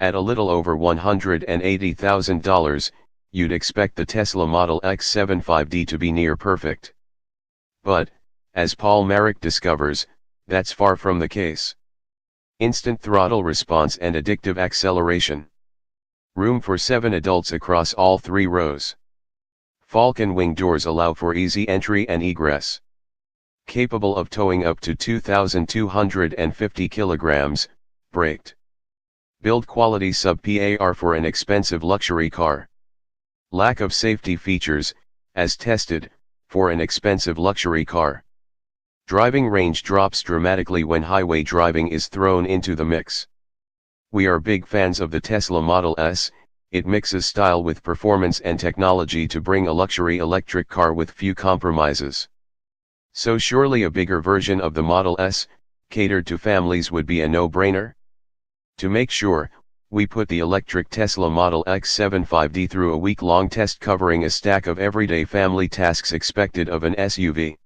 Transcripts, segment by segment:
At a little over $180,000, you'd expect the Tesla Model X 75D to be near perfect. But, as Paul Maric discovers, that's far from the case. Instant throttle response and addictive acceleration. Room for 7 adults across all 3 rows. Falcon Wing doors allow for easy entry and egress. Capable of towing up to 2,250 kilograms, braked. Build quality sub-PAR for an expensive luxury car. Lack of safety features, as tested, for an expensive luxury car. Driving range drops dramatically when highway driving is thrown into the mix. We are big fans of the Tesla Model S. It mixes style with performance and technology to bring a luxury electric car with few compromises. So surely a bigger version of the Model S, catered to families, would be a no-brainer? To make sure, we put the electric Tesla Model X 75D through a week-long test covering a stack of everyday family tasks expected of an SUV.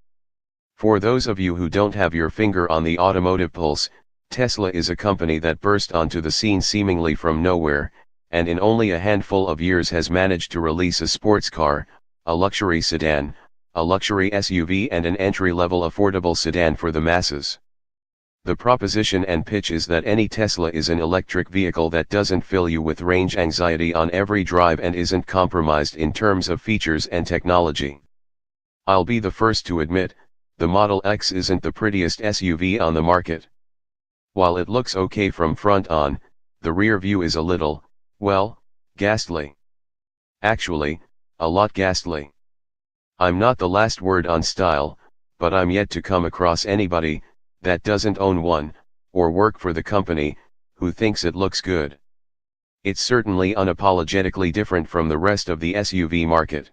For those of you who don't have your finger on the automotive pulse, Tesla is a company that burst onto the scene seemingly from nowhere, and in only a handful of years has managed to release a sports car, a luxury sedan, a luxury SUV and an entry-level affordable sedan for the masses. The proposition and pitch is that any Tesla is an electric vehicle that doesn't fill you with range anxiety on every drive and isn't compromised in terms of features and technology. I'll be the first to admit, the Model X isn't the prettiest SUV on the market. While it looks okay from front on, the rear view is a little, well, ghastly. Actually, a lot ghastly. I'm not the last word on style, but I'm yet to come across anybody that doesn't own one, or work for the company, who thinks it looks good. It's certainly unapologetically different from the rest of the SUV market.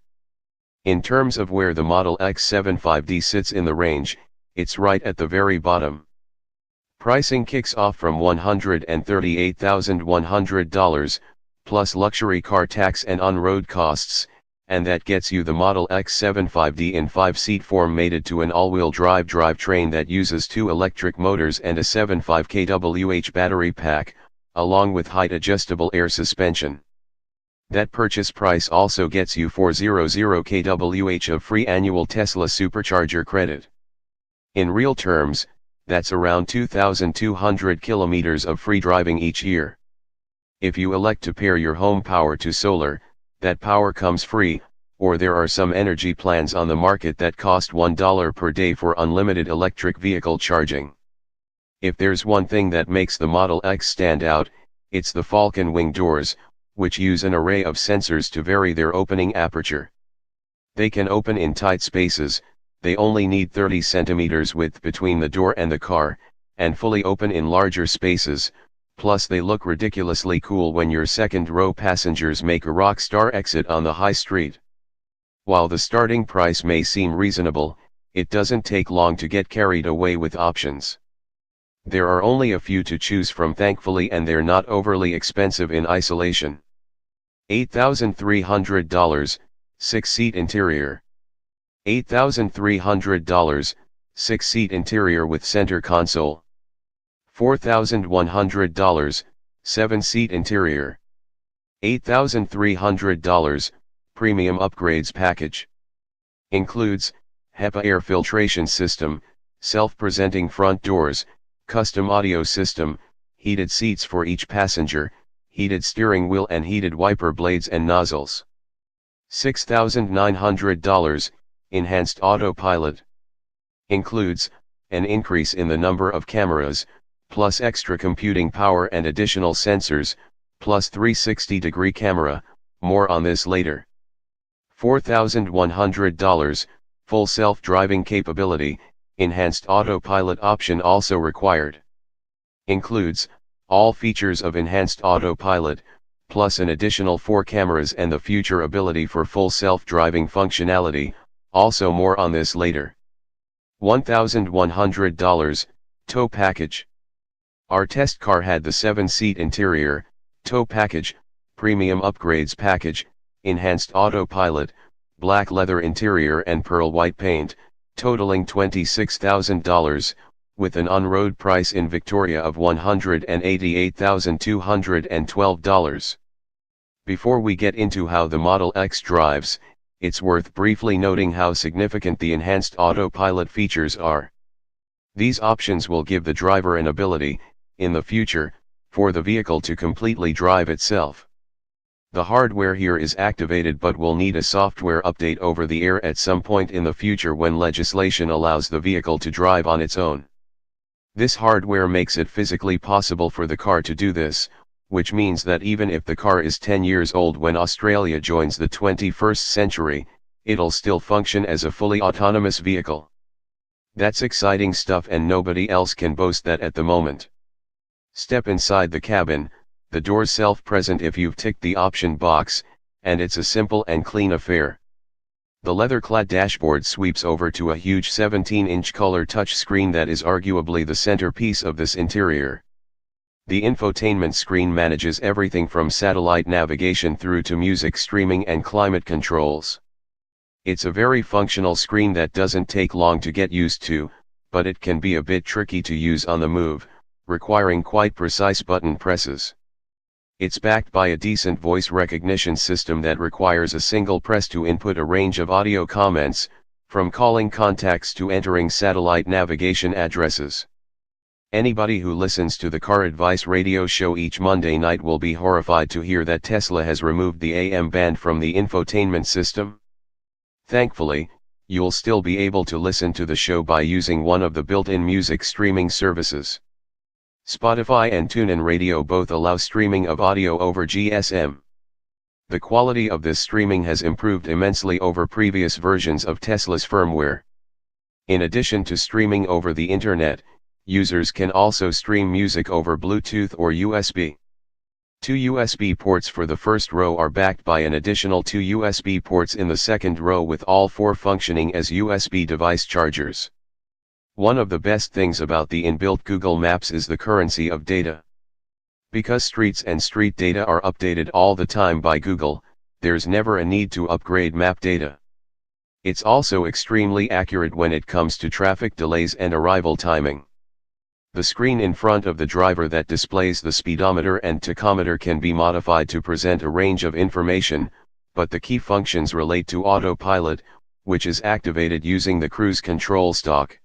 In terms of where the Model X 75D sits in the range, it's right at the very bottom. Pricing kicks off from $138,100, plus luxury car tax and on-road costs, and that gets you the Model X 75D in 5-seat form mated to an all-wheel drive drivetrain that uses 2 electric motors and a 75 kWh battery pack, along with height-adjustable air suspension. That purchase price also gets you 400 kWh of free annual Tesla Supercharger credit. In real terms, that's around 2,200 kilometers of free driving each year. If you elect to pair your home power to solar, that power comes free, or there are some energy plans on the market that cost $1 per day for unlimited electric vehicle charging. If there's one thing that makes the Model X stand out, it's the Falcon Wing doors, which use an array of sensors to vary their opening aperture. They can open in tight spaces, they only need 30 centimeters width between the door and the car, and fully open in larger spaces, plus they look ridiculously cool when your second-row passengers make a rock star exit on the high street. While the starting price may seem reasonable, it doesn't take long to get carried away with options. There are only a few to choose from thankfully, and they're not overly expensive in isolation. $8,300, 6-seat interior. $8,300, 6-seat interior with center console. $4,100, 7-seat interior. $8,300, premium upgrades package. Includes HEPA air filtration system, self-presenting front doors, custom audio system, heated seats for each passenger, heated steering wheel and heated wiper blades and nozzles. $6,900, enhanced autopilot. Includes an increase in the number of cameras, plus extra computing power and additional sensors, plus 360-degree camera, more on this later. $4,100, full self-driving capability, enhanced autopilot option also required. Includes all features of enhanced autopilot, plus an additional 4 cameras and the future ability for full self-driving functionality, also more on this later. $1,100, tow package. Our test car had the 7-seat interior, tow package, premium upgrades package, enhanced autopilot, black leather interior and pearl white paint, totaling $26,000, with an on-road price in Victoria of $188,212. Before we get into how the Model X drives, it's worth briefly noting how significant the enhanced autopilot features are. These options will give the driver an ability, in the future, for the vehicle to completely drive itself. The hardware here is activated but will need a software update over the air at some point in the future when legislation allows the vehicle to drive on its own. This hardware makes it physically possible for the car to do this, which means that even if the car is 10 years old when Australia joins the 21st century, it'll still function as a fully autonomous vehicle. That's exciting stuff and nobody else can boast that at the moment. Step inside the cabin, the doors self-present if you've ticked the option box, and it's a simple and clean affair. The leather-clad dashboard sweeps over to a huge 17-inch color touchscreen that is arguably the centerpiece of this interior. The infotainment screen manages everything from satellite navigation through to music streaming and climate controls. It's a very functional screen that doesn't take long to get used to, but it can be a bit tricky to use on the move, requiring quite precise button presses. It's backed by a decent voice recognition system that requires a single press to input a range of audio comments, from calling contacts to entering satellite navigation addresses. Anybody who listens to the Car Advice radio show each Monday night will be horrified to hear that Tesla has removed the AM band from the infotainment system. Thankfully, you'll still be able to listen to the show by using one of the built-in music streaming services. Spotify and TuneIn Radio both allow streaming of audio over GSM. The quality of this streaming has improved immensely over previous versions of Tesla's firmware. In addition to streaming over the internet, users can also stream music over Bluetooth or USB. 2 USB ports for the first row are backed by an additional 2 USB ports in the second row, with all 4 functioning as USB device chargers. One of the best things about the inbuilt Google Maps is the currency of data. Because streets and street data are updated all the time by Google, there's never a need to upgrade map data. It's also extremely accurate when it comes to traffic delays and arrival timing. The screen in front of the driver that displays the speedometer and tachometer can be modified to present a range of information, but the key functions relate to autopilot, which is activated using the cruise control stalk.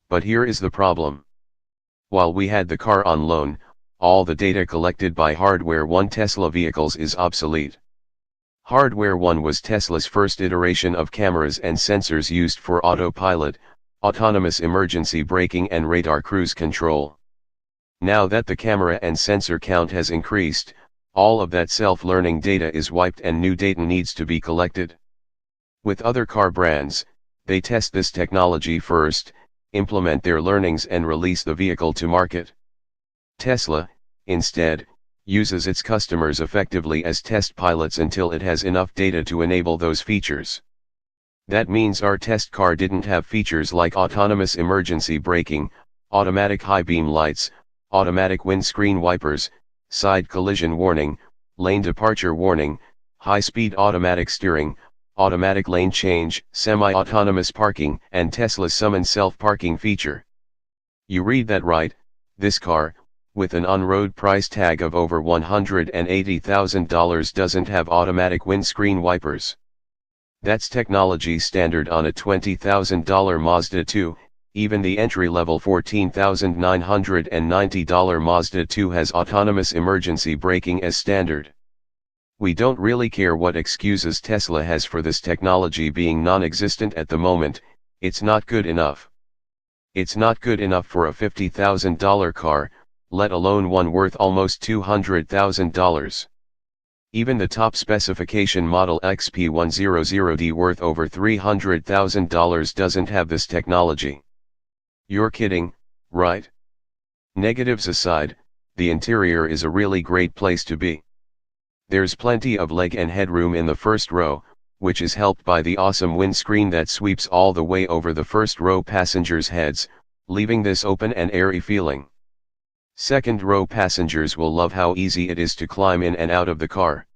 But here is the problem. While we had the car on loan, all the data collected by Hardware 1 Tesla vehicles is obsolete. Hardware 1 was Tesla's first iteration of cameras and sensors used for autopilot, autonomous emergency braking and radar cruise control. Now that the camera and sensor count has increased, all of that self-learning data is wiped and new data needs to be collected. With other car brands, they test this technology first, implement their learnings and release the vehicle to market. Tesla, instead, uses its customers effectively as test pilots until it has enough data to enable those features. That means our test car didn't have features like autonomous emergency braking, automatic high beam lights, automatic windscreen wipers, side collision warning, lane departure warning, high-speed automatic steering, automatic lane change, semi-autonomous parking, and Tesla's summon self-parking feature. You read that right, this car, with an on-road price tag of over $180,000, doesn't have automatic windscreen wipers. That's technology standard on a $20,000 Mazda 2, even the entry-level $14,990 Mazda 2 has autonomous emergency braking as standard. We don't really care what excuses Tesla has for this technology being non-existent at the moment, it's not good enough. It's not good enough for a $50,000 car, let alone one worth almost $200,000. Even the top specification Model X P100D worth over $300,000 doesn't have this technology. You're kidding, right? Negatives aside, the interior is a really great place to be. There's plenty of leg and headroom in the first row, which is helped by the awesome windscreen that sweeps all the way over the first row passengers' heads, leaving this open and airy feeling. Second row passengers will love how easy it is to climb in and out of the car.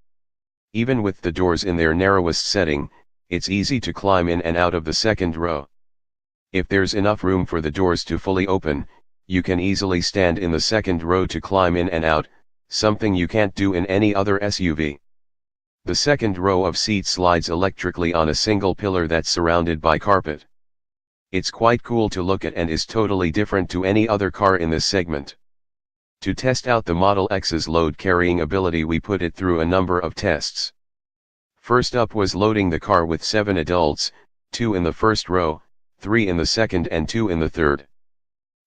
Even with the doors in their narrowest setting, it's easy to climb in and out of the second row. If there's enough room for the doors to fully open, you can easily stand in the second row to climb in and out, something you can't do in any other SUV. The second row of seats slides electrically on a single pillar that's surrounded by carpet. It's quite cool to look at and is totally different to any other car in this segment. To test out the Model X's load carrying ability, we put it through a number of tests. First up was loading the car with 7 adults, 2 in the first row, 3 in the second and 2 in the third.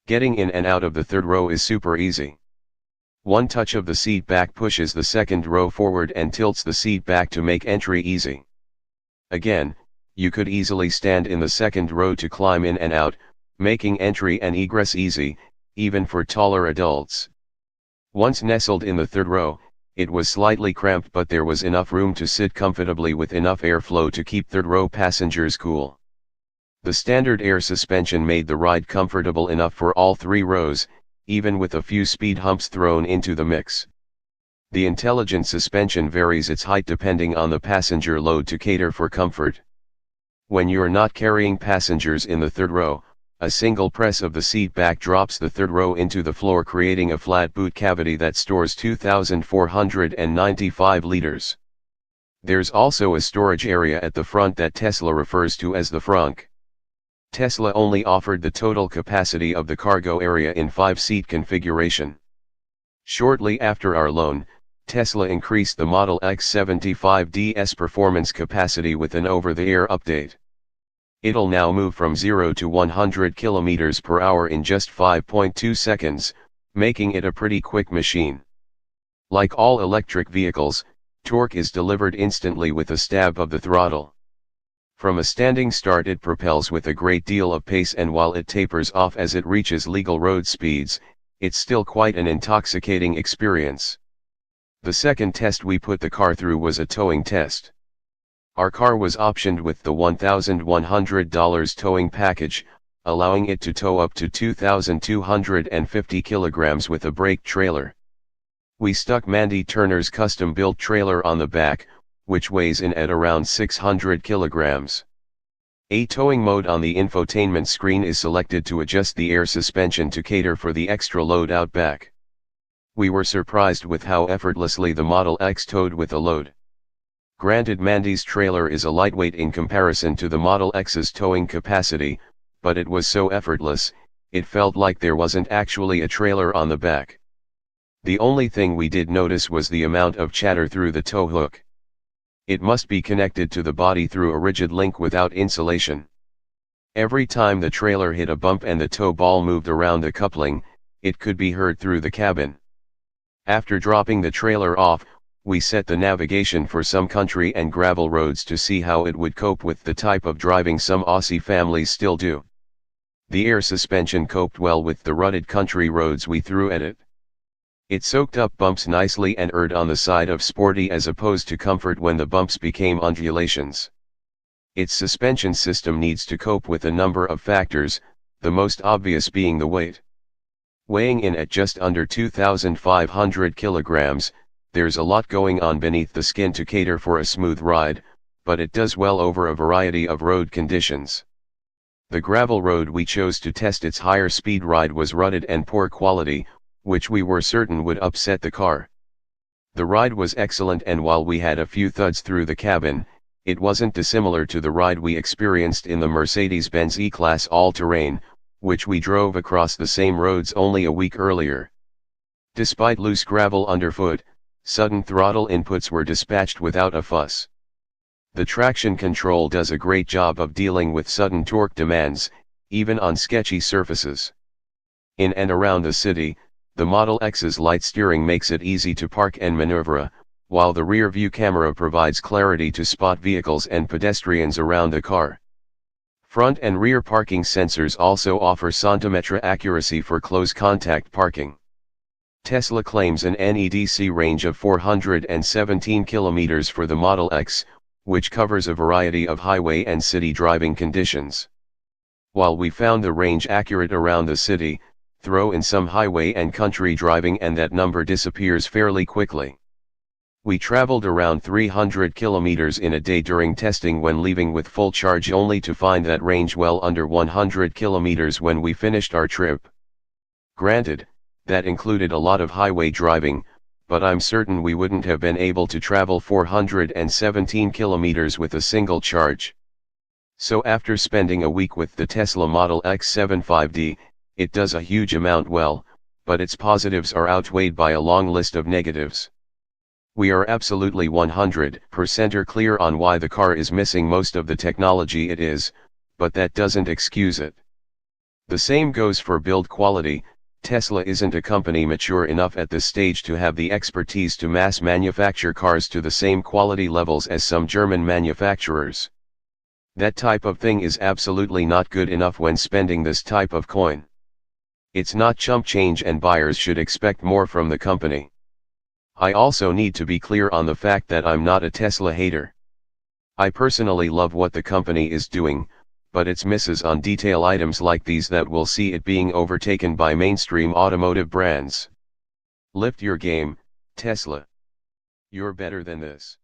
Getting in and out of the third row is super easy. One touch of the seat back pushes the second row forward and tilts the seat back to make entry easy. Again, you could easily stand in the second row to climb in and out, making entry and egress easy, even for taller adults. Once nestled in the third row, it was slightly cramped, but there was enough room to sit comfortably with enough airflow to keep third row passengers cool. The standard air suspension made the ride comfortable enough for all 3 rows, even with a few speed humps thrown into the mix. The intelligent suspension varies its height depending on the passenger load to cater for comfort. When you're not carrying passengers in the third row, a single press of the seat back drops the third row into the floor, creating a flat boot cavity that stores 2,495 liters. There's also a storage area at the front that Tesla refers to as the frunk. Tesla only offered the total capacity of the cargo area in 5-seat configuration. Shortly after our loan, Tesla increased the Model X 75D's performance capacity with an over-the-air update. It'll now move from 0 to 100 km per hour in just 5.2 seconds, making it a pretty quick machine. Like all electric vehicles, torque is delivered instantly with a stab of the throttle. From a standing start, it propels with a great deal of pace, and while it tapers off as it reaches legal road speeds, it's still quite an intoxicating experience. The second test we put the car through was a towing test. Our car was optioned with the $1,100 towing package, allowing it to tow up to 2,250 kilograms with a brake trailer. We stuck Mandy Turner's custom-built trailer on the back, which weighs in at around 600 kilograms. A towing mode on the infotainment screen is selected to adjust the air suspension to cater for the extra load out back. We were surprised with how effortlessly the Model X towed with a load. Granted, Mandy's trailer is a lightweight in comparison to the Model X's towing capacity, but it was so effortless, it felt like there wasn't actually a trailer on the back. The only thing we did notice was the amount of chatter through the tow hook. It must be connected to the body through a rigid link without insulation. Every time the trailer hit a bump and the tow ball moved around the coupling, it could be heard through the cabin. After dropping the trailer off, we set the navigation for some country and gravel roads to see how it would cope with the type of driving some Aussie families still do. The air suspension coped well with the rutted country roads we threw at it. It soaked up bumps nicely and erred on the side of sporty as opposed to comfort when the bumps became undulations. Its suspension system needs to cope with a number of factors, the most obvious being the weight. Weighing in at just under 2,500 kilograms, there's a lot going on beneath the skin to cater for a smooth ride, but it does well over a variety of road conditions. The gravel road we chose to test its higher speed ride was rutted and poor quality, which we were certain would upset the car. The ride was excellent, and while we had a few thuds through the cabin, it wasn't dissimilar to the ride we experienced in the Mercedes-Benz E-Class all-terrain, which we drove across the same roads only a week earlier. Despite loose gravel underfoot, sudden throttle inputs were dispatched without a fuss. The traction control does a great job of dealing with sudden torque demands, even on sketchy surfaces. In and around the city, the Model X's light steering makes it easy to park and maneuver, while the rear view camera provides clarity to spot vehicles and pedestrians around the car. Front and rear parking sensors also offer centimeter accuracy for close contact parking. Tesla claims an NEDC range of 417 km for the Model X, which covers a variety of highway and city driving conditions. While we found the range accurate around the city, throw in some highway and country driving and that number disappears fairly quickly. We traveled around 300 kilometers in a day during testing when leaving with full charge, only to find that range well under 100 kilometers when we finished our trip. Granted, that included a lot of highway driving, but I'm certain we wouldn't have been able to travel 417 kilometers with a single charge. So after spending a week with the Tesla Model X 75D, it does a huge amount well, but its positives are outweighed by a long list of negatives. We are absolutely 100% clear on why the car is missing most of the technology it is, but that doesn't excuse it. The same goes for build quality. Tesla isn't a company mature enough at this stage to have the expertise to mass manufacture cars to the same quality levels as some German manufacturers. That type of thing is absolutely not good enough when spending this type of coin. It's not chump change, and buyers should expect more from the company. I also need to be clear on the fact that I'm not a Tesla hater. I personally love what the company is doing, but its misses on detail items like these that will see it being overtaken by mainstream automotive brands. Lift your game, Tesla. You're better than this.